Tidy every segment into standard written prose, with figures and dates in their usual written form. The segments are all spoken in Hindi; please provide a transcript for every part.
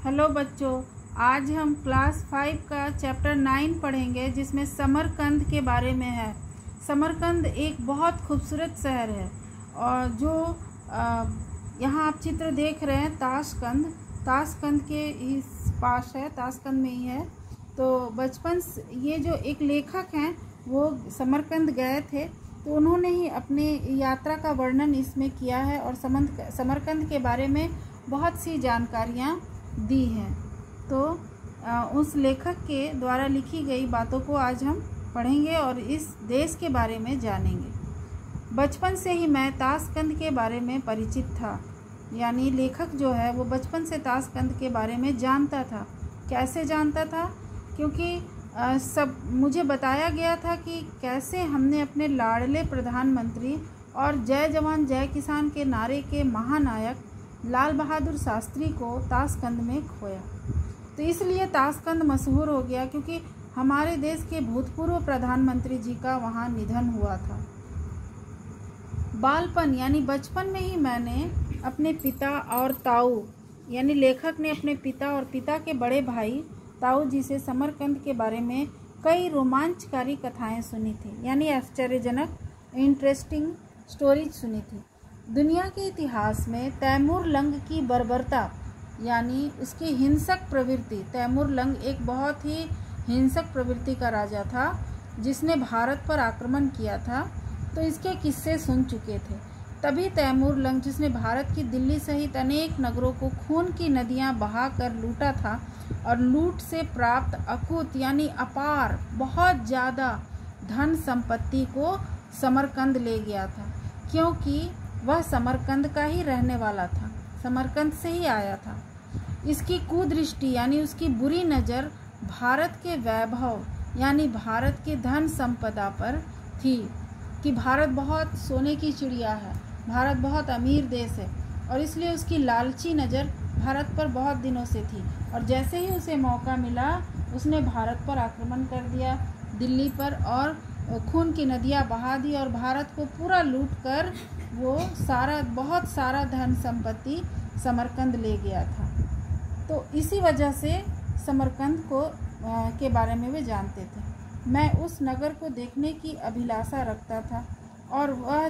हेलो बच्चों, आज हम क्लास 5 का चैप्टर 9 पढ़ेंगे जिसमें समरकंद के बारे में है। समरकंद एक बहुत खूबसूरत शहर है और जो यहाँ आप चित्र देख रहे हैं ताशकंद के इस पास है, ताशकंद में ही है। तो बचपन ये जो एक लेखक हैं वो समरकंद गए थे तो उन्होंने ही अपने यात्रा का वर्णन इसमें किया है और समरकंद के बारे में बहुत सी जानकारियाँ दी हैं। तो उस लेखक के द्वारा लिखी गई बातों को आज हम पढ़ेंगे और इस देश के बारे में जानेंगे। बचपन से ही मैं ताशकंद के बारे में परिचित था, यानी लेखक जो है वो बचपन से ताशकंद के बारे में जानता था। कैसे जानता था? क्योंकि सब मुझे बताया गया था कि कैसे हमने अपने लाडले प्रधानमंत्री और जय जवान जय किसान के नारे के महानायक लाल बहादुर शास्त्री को ताशकंद में खोया। तो इसलिए ताशकंद मशहूर हो गया क्योंकि हमारे देश के भूतपूर्व प्रधानमंत्री जी का वहाँ निधन हुआ था। बालपन यानी बचपन में ही मैंने अपने पिता और ताऊ यानी लेखक ने अपने पिता और पिता के बड़े भाई ताऊ जी से समरकंद के बारे में कई रोमांचकारी कथाएं सुनी थी, यानी आश्चर्यजनक इंटरेस्टिंग स्टोरीज सुनी थी। दुनिया के इतिहास में तैमूर लंग की बर्बरता यानी उसकी हिंसक प्रवृत्ति, तैमूर लंग एक बहुत ही हिंसक प्रवृत्ति का राजा था जिसने भारत पर आक्रमण किया था, तो इसके किस्से सुन चुके थे। तभी तैमूर लंग जिसने भारत की दिल्ली सहित अनेक नगरों को खून की नदियां बहाकर लूटा था और लूट से प्राप्त अकूत यानी अपार बहुत ज़्यादा धन संपत्ति को समरकंद ले गया था, क्योंकि वह समरकंद का ही रहने वाला था, समरकंद से ही आया था। इसकी कुदृष्टि यानी उसकी बुरी नज़र भारत के वैभव यानी भारत के धन संपदा पर थी कि भारत बहुत सोने की चिड़िया है, भारत बहुत अमीर देश है, और इसलिए उसकी लालची नज़र भारत पर बहुत दिनों से थी। और जैसे ही उसे मौका मिला उसने भारत पर आक्रमण कर दिया, दिल्ली पर, और खून की नदियाँ बहा दी और भारत को पूरा लूट कर वो बहुत सारा धन संपत्ति समरकंद ले गया था। तो इसी वजह से समरकंद को के बारे में वे जानते थे। मैं उस नगर को देखने की अभिलाषा रखता था और वह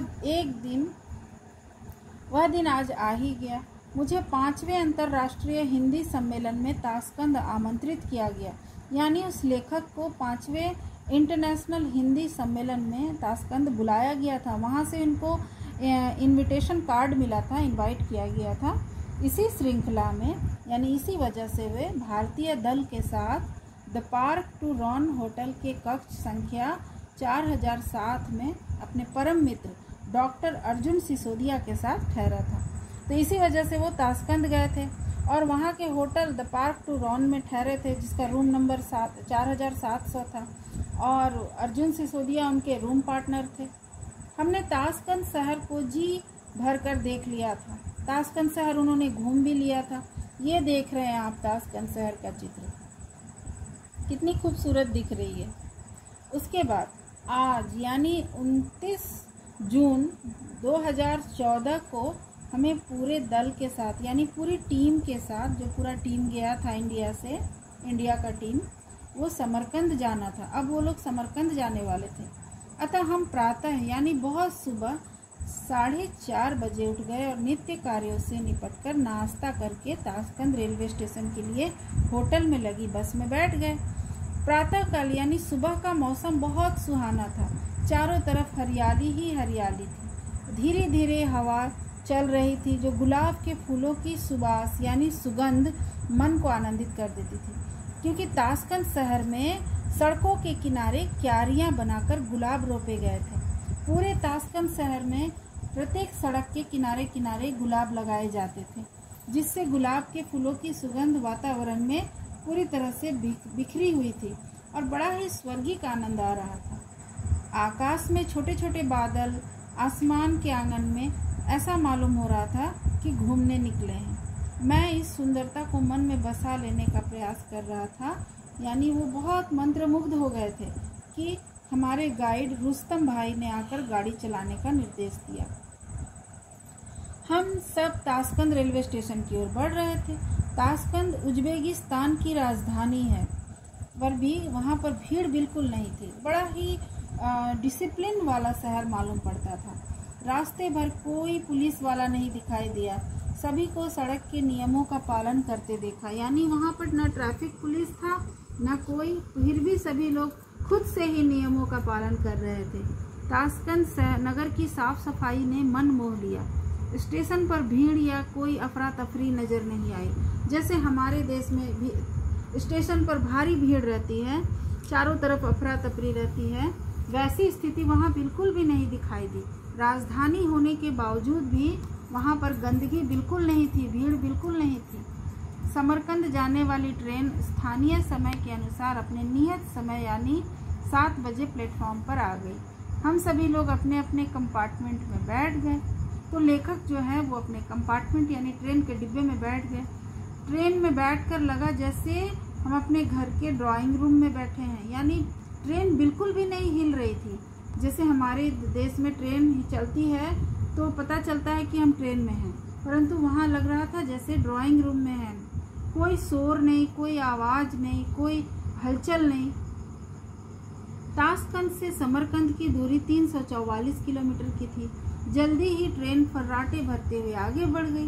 दिन आज आ ही गया। मुझे 5वें अंतर्राष्ट्रीय हिंदी सम्मेलन में ताशकंद आमंत्रित किया गया, यानी उस लेखक को 5वें इंटरनेशनल हिंदी सम्मेलन में ताशकंद बुलाया गया था। वहाँ से इनको इनविटेशन कार्ड मिला था, इनवाइट किया गया था। इसी श्रृंखला में यानी इसी वजह से वे भारतीय दल के साथ द पार्क टू रॉन होटल के कक्ष संख्या 4007 में अपने परम मित्र डॉक्टर अर्जुन सिसोदिया के साथ ठहरा था। तो इसी वजह से वो ताशकंद गए थे और वहाँ के होटल द पार्क टू रॉन में ठहरे थे, जिसका रूम नंबर 4700 था और अर्जुन सिसोदिया उनके रूम पार्टनर थे। हमने ताशकंद शहर को जी भर कर देख लिया था। ताशकंद शहर उन्होंने घूम भी लिया था। ये देख रहे हैं आप ताशकंद शहर का चित्र, कितनी खूबसूरत दिख रही है। उसके बाद आज यानी 29 जून 2014 को हमें पूरे दल के साथ यानी पूरी टीम के साथ, जो पूरा टीम गया था इंडिया का टीम, वो समरकंद जाना था। अब वो लोग समरकंद जाने वाले थे। अतः हम प्रातः यानी बहुत सुबह 4:30 बजे उठ गए और नित्य कार्यों से निपटकर नाश्ता करके ताशकंद रेलवे स्टेशन के लिए होटल में लगी बस में बैठ गए। प्रातःकाल यानी सुबह का मौसम बहुत सुहाना था, चारों तरफ हरियाली ही हरियाली थी। धीरे धीरे हवा चल रही थी जो गुलाब के फूलों की सुबास यानी सुगंध मन को आनंदित कर देती थी, क्योंकि ताशकंद शहर में सड़कों के किनारे क्यारियां बनाकर गुलाब रोपे गए थे। पूरे ताशकंद शहर में प्रत्येक सड़क के किनारे किनारे गुलाब लगाए जाते थे, जिससे गुलाब के फूलों की सुगंध वातावरण में पूरी तरह से बिखरी हुई थी और बड़ा ही स्वर्गीय आनंद आ रहा था। आकाश में छोटे छोटे बादल आसमान के आंगन में ऐसा मालूम हो रहा था कि घूमने निकले हैं। मैं इस सुंदरता को मन में बसा लेने का प्रयास कर रहा था, यानी वो बहुत मंत्रमुग्ध हो गए थे कि हमारे गाइड रुस्तम भाई ने आकर गाड़ी चलाने का निर्देश दिया। हम सब ताशकंद रेलवे स्टेशन की ओर बढ़ रहे थे। ताशकंद उज़्बेकिस्तान की राजधानी है, पर भी वहाँ पर भीड़ बिल्कुल नहीं थी। बड़ा ही डिसिप्लिन वाला शहर मालूम पड़ता था। रास्ते भर कोई पुलिस वाला नहीं दिखाई दिया। सभी को सड़क के नियमों का पालन करते देखा, यानी वहाँ पर न ट्रैफिक पुलिस था न कोई, फिर भी सभी लोग खुद से ही नियमों का पालन कर रहे थे। ताशकंद नगर की साफ सफाई ने मन मोह लिया। स्टेशन पर भीड़ या कोई अफरा तफरी नज़र नहीं आई। जैसे हमारे देश में भी स्टेशन पर भारी भीड़ रहती है, चारों तरफ अफरा तफरी रहती है, वैसी स्थिति वहाँ बिल्कुल भी नहीं दिखाई दी। राजधानी होने के बावजूद भी वहाँ पर गंदगी बिल्कुल नहीं थी, भीड़ बिल्कुल नहीं थी। समरकंद जाने वाली ट्रेन स्थानीय समय के अनुसार अपने नियत समय यानी 7 बजे प्लेटफॉर्म पर आ गई। हम सभी लोग अपने अपने कंपार्टमेंट में बैठ गए। तो लेखक जो है वो अपने कंपार्टमेंट यानी ट्रेन के डिब्बे में बैठ गए। ट्रेन में बैठकर लगा जैसे हम अपने घर के ड्राइंग रूम में बैठे हैं, यानी ट्रेन बिल्कुल भी नहीं हिल रही थी। जैसे हमारे देश में ट्रेन चलती है तो पता चलता है कि हम ट्रेन में हैं, परंतु वहाँ लग रहा था जैसे ड्राइंग रूम में हैं। कोई शोर नहीं, कोई आवाज़ नहीं, कोई हलचल नहीं। ताशकंद से समरकंद की दूरी 344 किलोमीटर की थी। जल्दी ही ट्रेन फर्राटे भरते हुए आगे बढ़ गई।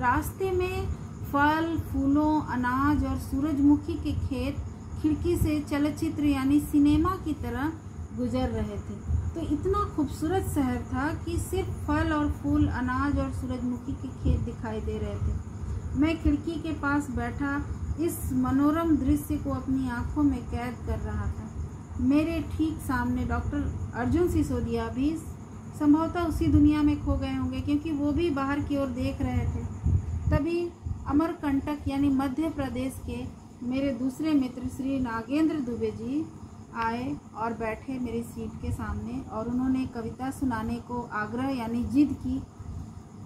रास्ते में फल, फूलों, अनाज और सूरजमुखी के खेत खिड़की से चलचित्र यानी सिनेमा की तरह गुजर रहे थे। तो इतना खूबसूरत शहर था कि सिर्फ फल और फूल, अनाज और सूरजमुखी के खेत दिखाई दे रहे थे। मैं खिड़की के पास बैठा इस मनोरम दृश्य को अपनी आंखों में कैद कर रहा था। मेरे ठीक सामने डॉक्टर अर्जुन सिसोदिया भी संभवतः उसी दुनिया में खो गए होंगे, क्योंकि वो भी बाहर की ओर देख रहे थे। तभी अमरकंटक यानी मध्य प्रदेश के मेरे दूसरे मित्र श्री नागेंद्र दुबे जी आए और बैठे मेरी सीट के सामने, और उन्होंने कविता सुनाने को आग्रह यानी जिद की।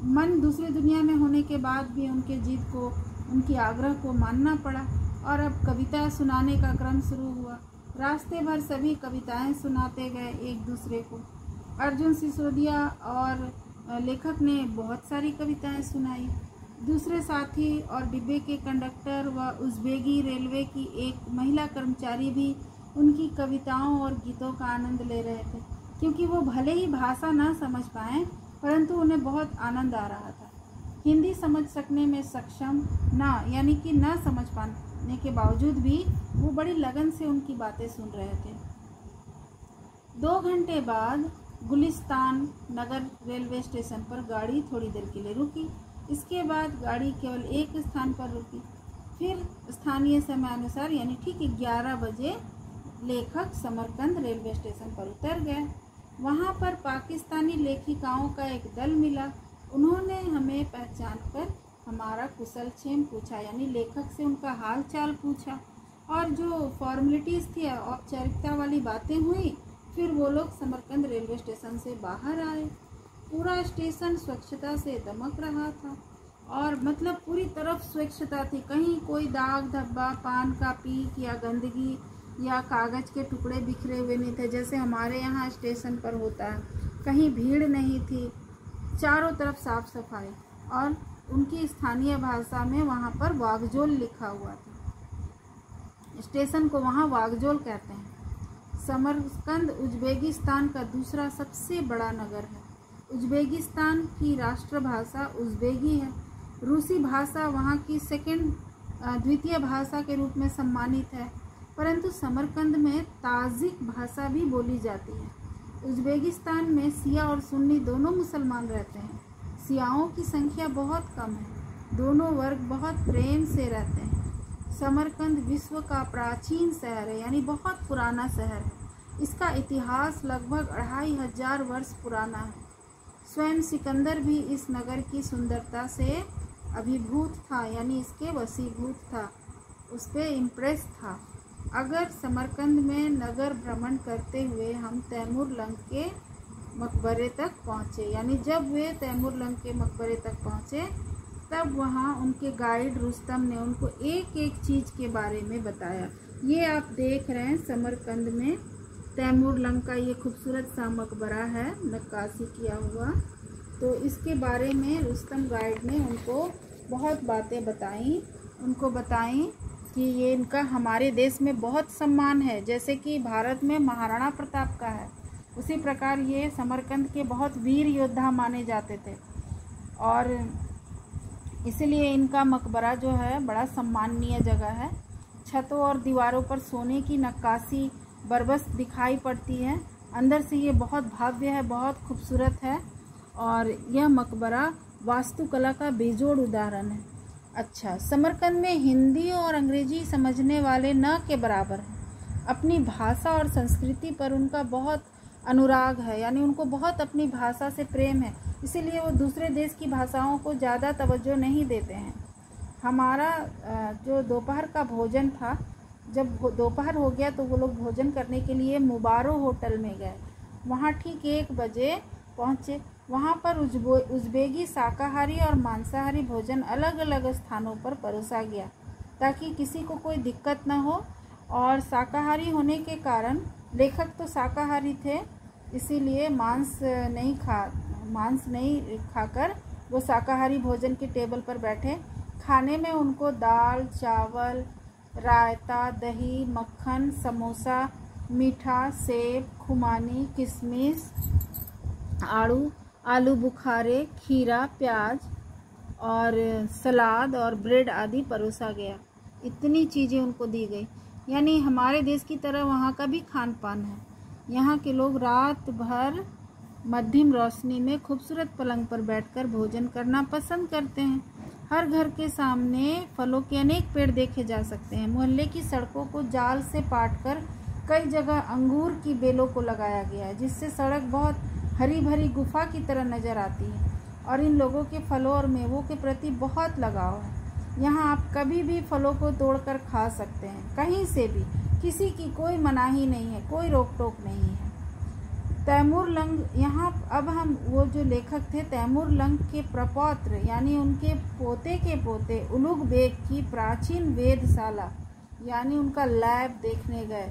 मन दूसरी दुनिया में होने के बाद भी उनके जिद को, उनकी आग्रह को मानना पड़ा, और अब कविता सुनाने का क्रम शुरू हुआ। रास्ते भर सभी कविताएं सुनाते गए एक दूसरे को। अर्जुन सिसोदिया और लेखक ने बहुत सारी कविताएं सुनाई। दूसरे साथी और डिब्बे के कंडक्टर व उज़्बेकी रेलवे की एक महिला कर्मचारी भी उनकी कविताओं और गीतों का आनंद ले रहे थे, क्योंकि वो भले ही भाषा न समझ पाएं, परंतु उन्हें बहुत आनंद आ रहा था। हिंदी समझ सकने में सक्षम यानी कि न समझ पाने के बावजूद भी वो बड़ी लगन से उनकी बातें सुन रहे थे। 2 घंटे बाद गुलिस्तान नगर रेलवे स्टेशन पर गाड़ी थोड़ी देर के लिए रुकी। इसके बाद गाड़ी केवल एक स्थान पर रुकी। फिर स्थानीय समय अनुसार यानी ठीक 11 बजे लेखक समरकंद रेलवे स्टेशन पर उतर गए। वहाँ पर पाकिस्तानी लेखिकाओं का एक दल मिला। उन्होंने हमें पहचान कर हमारा कुशल क्षेम पूछा, यानी लेखक से उनका हाल चाल पूछा, और जो फॉर्मेलिटीज़ थी, औपचारिकता वाली बातें हुई। फिर वो लोग समरकंद रेलवे स्टेशन से बाहर आए। पूरा स्टेशन स्वच्छता से दमक रहा था, और मतलब पूरी तरफ स्वच्छता थी। कहीं कोई दाग धब्बा, पान का पीक या गंदगी या कागज़ के टुकड़े बिखरे हुए नहीं थे, जैसे हमारे यहाँ स्टेशन पर होता है। कहीं भीड़ नहीं थी, चारों तरफ साफ सफाई, और उनकी स्थानीय भाषा में वहाँ पर वागजोल लिखा हुआ था। स्टेशन को वहाँ वागजोल कहते हैं। समरकंद उज़्बेकिस्तान का दूसरा सबसे बड़ा नगर है। उज़्बेकिस्तान की राष्ट्रभाषा उज़्बेकी है। रूसी भाषा वहाँ की द्वितीय भाषा के रूप में सम्मानित है, परंतु समरकंद में ताजिक भाषा भी बोली जाती है। उज़्बेकिस्तान में शिया और सुन्नी दोनों मुसलमान रहते हैं। शियाओं की संख्या बहुत कम है। दोनों वर्ग बहुत प्रेम से रहते हैं। समरकंद विश्व का प्राचीन शहर है, यानी बहुत पुराना शहर है। इसका इतिहास लगभग 2500 वर्ष पुराना है। स्वयं सिकंदर भी इस नगर की सुंदरता से अभिभूत था, यानी इसके वशीभूत था, उस पर इम्प्रेस था। अगर समरकंद में नगर भ्रमण करते हुए हम तैमूर लंग के मकबरे तक पहुँचे, यानी जब वे तैमूर लंग के मकबरे तक पहुँचे, तब वहाँ उनके गाइड रुस्तम ने उनको एक एक चीज़ के बारे में बताया। ये आप देख रहे हैं समरकंद में तैमूर लंग का ये खूबसूरत सा मकबरा है, नक्काशी किया हुआ। तो इसके बारे में रुस्तम गाइड ने उनको बहुत बातें बताई, उनको बताएं कि ये इनका हमारे देश में बहुत सम्मान है। जैसे कि भारत में महाराणा प्रताप का है, उसी प्रकार ये समरकंद के बहुत वीर योद्धा माने जाते थे और इसलिए इनका मकबरा जो है बड़ा सम्माननीय जगह है। छतों और दीवारों पर सोने की नक्काशी बरबस दिखाई पड़ती है। अंदर से ये बहुत भव्य है, बहुत खूबसूरत है और यह मकबरा वास्तुकला का बेजोड़ उदाहरण है। अच्छा, समरकंद में हिंदी और अंग्रेजी समझने वाले न के बराबर हैं। अपनी भाषा और संस्कृति पर उनका बहुत अनुराग है, यानी उनको बहुत अपनी भाषा से प्रेम है, इसीलिए वो दूसरे देश की भाषाओं को ज़्यादा तवज्जो नहीं देते हैं। हमारा जो दोपहर का भोजन था, जब दोपहर हो गया तो वो लोग भोजन करने के लिए मुबारो होटल में गए। वहाँ ठीक 1 बजे पहुँचे। वहाँ पर उज़्बेकी शाकाहारी और मांसाहारी भोजन अलग अलग स्थानों पर परोसा गया ताकि किसी को कोई दिक्कत न हो। और शाकाहारी होने के कारण, लेखक तो शाकाहारी थे, इसीलिए मांस नहीं खाकर वो शाकाहारी भोजन के टेबल पर बैठे। खाने में उनको दाल, चावल, रायता, दही, मक्खन, समोसा, मीठा, सेब, खुमानी, किशमिश, आलू बुखारे, खीरा, प्याज और सलाद और ब्रेड आदि परोसा गया। इतनी चीज़ें उनको दी गई, यानी हमारे देश की तरह वहाँ का भी खान पान है। यहाँ के लोग रात भर मध्यम रोशनी में खूबसूरत पलंग पर बैठकर भोजन करना पसंद करते हैं। हर घर के सामने फलों के अनेक पेड़ देखे जा सकते हैं। मोहल्ले की सड़कों को जाल से पाटकर कई जगह अंगूर की बेलों को लगाया गया है, जिससे सड़क बहुत हरी भरी गुफा की तरह नज़र आती है और इन लोगों के फलों और मेवों के प्रति बहुत लगाव है। यहाँ आप कभी भी फलों को तोड़कर खा सकते हैं, कहीं से भी, किसी की कोई मनाही नहीं है, कोई रोक टोक नहीं है। तैमूर लंग, यहाँ अब हम वो जो लेखक थे तैमूर लंग के प्रपौत्र यानी उनके पोते के पोते उलुग बेग की प्राचीन वेधशाला यानी उनका लैब देखने गए,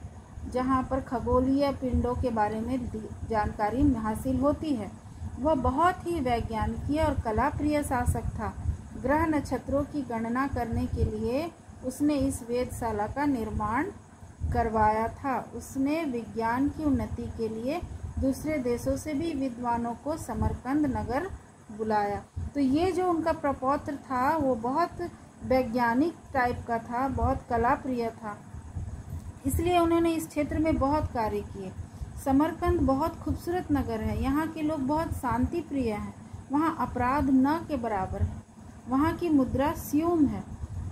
जहाँ पर खगोलीय पिंडों के बारे में जानकारी हासिल होती है। वह बहुत ही वैज्ञानिक और कला प्रिय शासक था। ग्रह नक्षत्रों की गणना करने के लिए उसने इस वेधशाला का निर्माण करवाया था। उसने विज्ञान की उन्नति के लिए दूसरे देशों से भी विद्वानों को समरकंद नगर बुलाया। तो ये जो उनका प्रपौत्र था वो बहुत वैज्ञानिक टाइप का था, बहुत कला प्रिय था, इसलिए उन्होंने इस क्षेत्र में बहुत कार्य किए। समरकंद बहुत खूबसूरत नगर है। यहाँ के लोग बहुत शांति प्रिय हैं। वहाँ अपराध न के बराबर है। वहाँ की मुद्रा स्यूम है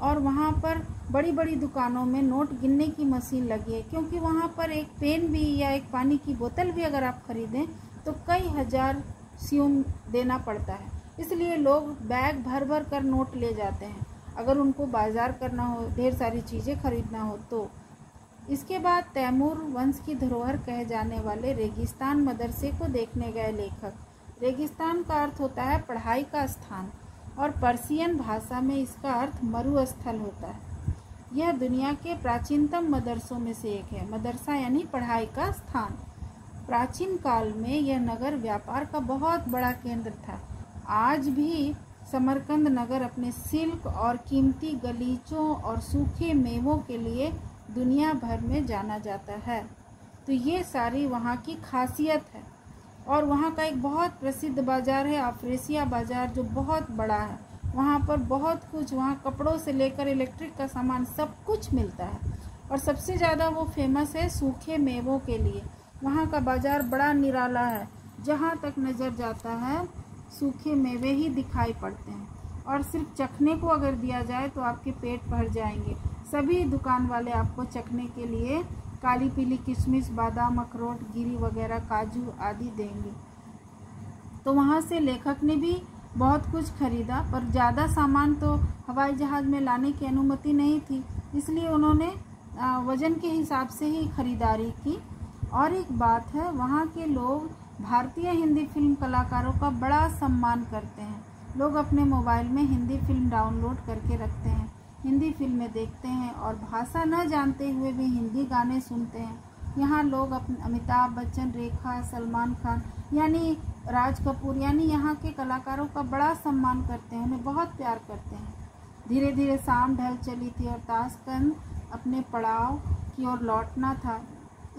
और वहाँ पर बड़ी बड़ी दुकानों में नोट गिनने की मशीन लगी है, क्योंकि वहाँ पर एक पेन भी या एक पानी की बोतल भी अगर आप खरीदें तो कई हजार स्यूम देना पड़ता है। इसलिए लोग बैग भर भर कर नोट ले जाते हैं अगर उनको बाजार करना हो, ढेर सारी चीज़ें खरीदना हो तो। इसके बाद तैमूर वंश की धरोहर कहे जाने वाले रेगिस्तान मदरसे को देखने गए लेखक। रेगिस्तान का अर्थ होता है पढ़ाई का स्थान और पर्शियन भाषा में इसका अर्थ मरुस्थल होता है। यह दुनिया के प्राचीनतम मदरसों में से एक है। मदरसा यानी पढ़ाई का स्थान। प्राचीन काल में यह नगर व्यापार का बहुत बड़ा केंद्र था। आज भी समरकंद नगर अपने सिल्क और कीमती गलीचों और सूखे मेवों के लिए दुनिया भर में जाना जाता है। तो ये सारी वहाँ की खासियत है। और वहाँ का एक बहुत प्रसिद्ध बाज़ार है अफरेसिया बाज़ार, जो बहुत बड़ा है। वहाँ पर बहुत कुछ, वहाँ कपड़ों से लेकर इलेक्ट्रिक का सामान सब कुछ मिलता है। और सबसे ज़्यादा वो फेमस है सूखे मेवों के लिए। वहाँ का बाज़ार बड़ा निराला है, जहाँ तक नज़र जाता है सूखे मेवे ही दिखाई पड़ते हैं और सिर्फ चखने को अगर दिया जाए तो आपके पेट भर जाएंगे। सभी दुकान वाले आपको चखने के लिए काली पीली किशमिश, बादाम, अखरोट, गिरी वगैरह, काजू आदि देंगे। तो वहाँ से लेखक ने भी बहुत कुछ खरीदा, पर ज़्यादा सामान तो हवाई जहाज़ में लाने की अनुमति नहीं थी, इसलिए उन्होंने वज़न के हिसाब से ही खरीदारी की। और एक बात है, वहाँ के लोग भारतीय हिंदी फिल्म कलाकारों का बड़ा सम्मान करते हैं। लोग अपने मोबाइल में हिंदी फिल्म डाउनलोड करके रखते हैं, हिंदी फिल्में देखते हैं और भाषा न जानते हुए भी हिंदी गाने सुनते हैं। यहाँ लोग अमिताभ बच्चन, रेखा, सलमान खान यानी राज कपूर यानी यहाँ के कलाकारों का बड़ा सम्मान करते हैं, उन्हें बहुत प्यार करते हैं। धीरे धीरे शाम ढल चली थी और ताशकंद अपने पड़ाव की ओर लौटना था,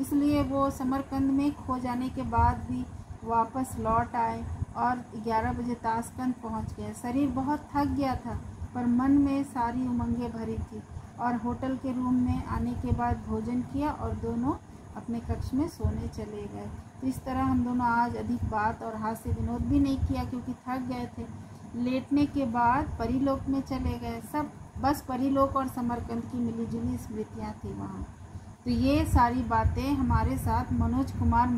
इसलिए वो समरकंद में खो जाने के बाद भी वापस लौट आए और 11 बजे ताशकंद पहुंच गए। शरीर बहुत थक गया था पर मन में सारी उमंगें भरी थी और होटल के रूम में आने के बाद भोजन किया और दोनों अपने कक्ष में सोने चले गए। तो इस तरह हम दोनों आज अधिक बात और हास्य विनोद भी नहीं किया क्योंकि थक गए थे। लेटने के बाद परीलोक में चले गए। सब बस परीलोक और समरकंद की मिलीजुली स्मृतियाँ थी वहाँ। तो ये सारी बातें हमारे साथ मनोज कुमार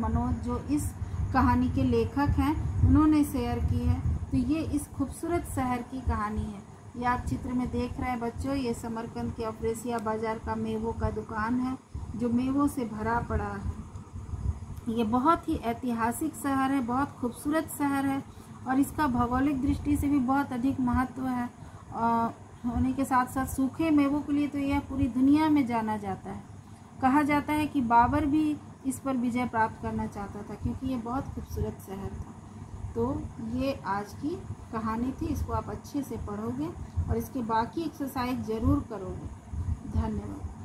जो इस कहानी के लेखक हैं, उन्होंने शेयर की है। तो ये इस खूबसूरत शहर की कहानी है। ये आप चित्र में देख रहे हैं बच्चों, ये समरकंद के अफरेसिया बाजार का मेवों का दुकान है जो मेवों से भरा पड़ा है। ये बहुत ही ऐतिहासिक शहर है, बहुत खूबसूरत शहर है और इसका भौगोलिक दृष्टि से भी बहुत अधिक महत्व है होने के साथ साथ सूखे मेवों के लिए तो यह पूरी दुनिया में जाना जाता है। कहा जाता है कि बाबर भी इस पर विजय प्राप्त करना चाहता था क्योंकि ये बहुत खूबसूरत शहर था। तो ये आज की कहानी थी, इसको आप अच्छे से पढ़ोगे और इसके बाकी एक्सरसाइज ज़रूर करोगे। धन्यवाद।